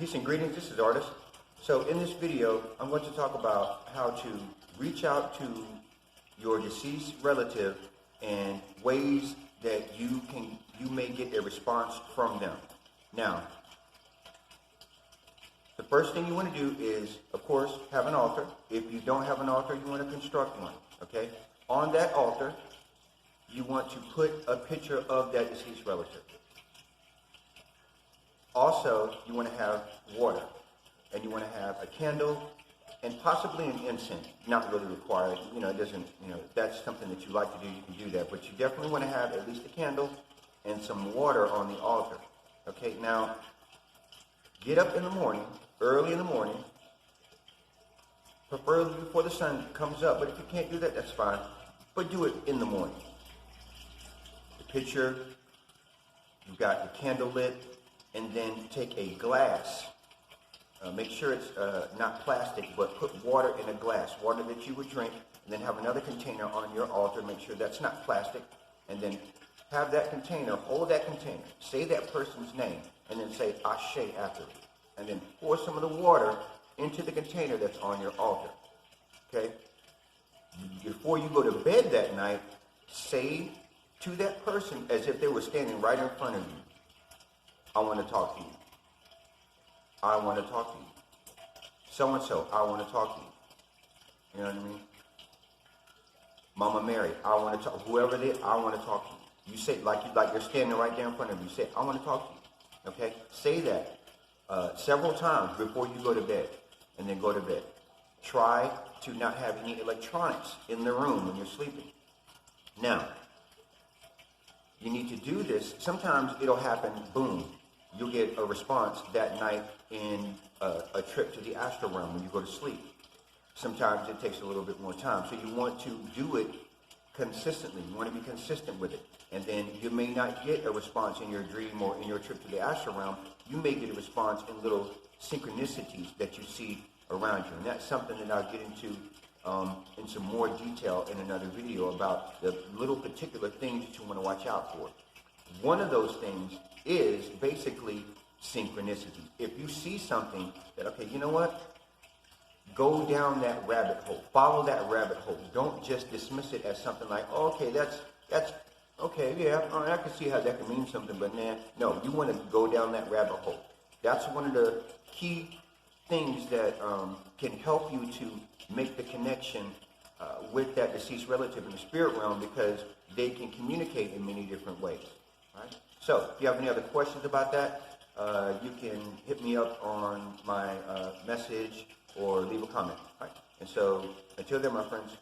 Peace and greetings, this is Artist. So in this video, I'm going to talk about how to reach out to your deceased relative and ways that you may get a response from them. Now, the first thing you want to do is, of course, have an altar. If you don't have an altar, you want to construct one, okay? On that altar, you want to put a picture of that deceased relative. Also, you want to have water, and you want to have a candle, and possibly an incense. Not really required, it doesn't, if that's something that you like to do, you can do that. But you definitely want to have at least a candle and some water on the altar. Okay, now, get up in the morning, early in the morning, preferably before the sun comes up. But if you can't do that, that's fine. But do it in the morning. The picture, you've got the candle lit, and then take a glass. Make sure it's not plastic, but put water in a glass, water that you would drink, and then have another container on your altar. Make sure that's not plastic, and then have that container, hold that container, say that person's name, and then say Ashe after it. And then pour some of the water into the container that's on your altar. Okay? Before you go to bed that night, say to that person as if they were standing right in front of you, I want to talk to you. I want to talk to you. So-and-so, I want to talk to you. You know what I mean? Mama Mary, I want to talk. Whoever it is, I want to talk to you. You say, like you're standing right there in front of you. Say, I want to talk to you. Okay? Say that several times before you go to bed. And then go to bed. Try to not have any electronics in the room when you're sleeping. Now, you need to do this. Sometimes it'll happen, boom. You'll get a response that night in a trip to the astral realm when you go to sleep. Sometimes it takes a little bit more time. So you want to do it consistently. You want to be consistent with it. And then you may not get a response in your dream or in your trip to the astral realm. You may get a response in little synchronicities that you see around you. And that's something that I'll get into in some more detail in another video about the little particular things that you want to watch out for. One of those things is basically synchronicity. If you see something that, okay, you know what? Go down that rabbit hole. Follow that rabbit hole. Don't just dismiss it as something like, oh, okay, that's okay, yeah, all right, I can see how that can mean something, but no, you want to go down that rabbit hole. That's one of the key things that can help you to make the connection with that deceased relative in the spirit realm, because they can communicate in many different ways. Right? So, if you have any other questions about that, you can hit me up on my message or leave a comment. Right? And so, until then, my friends,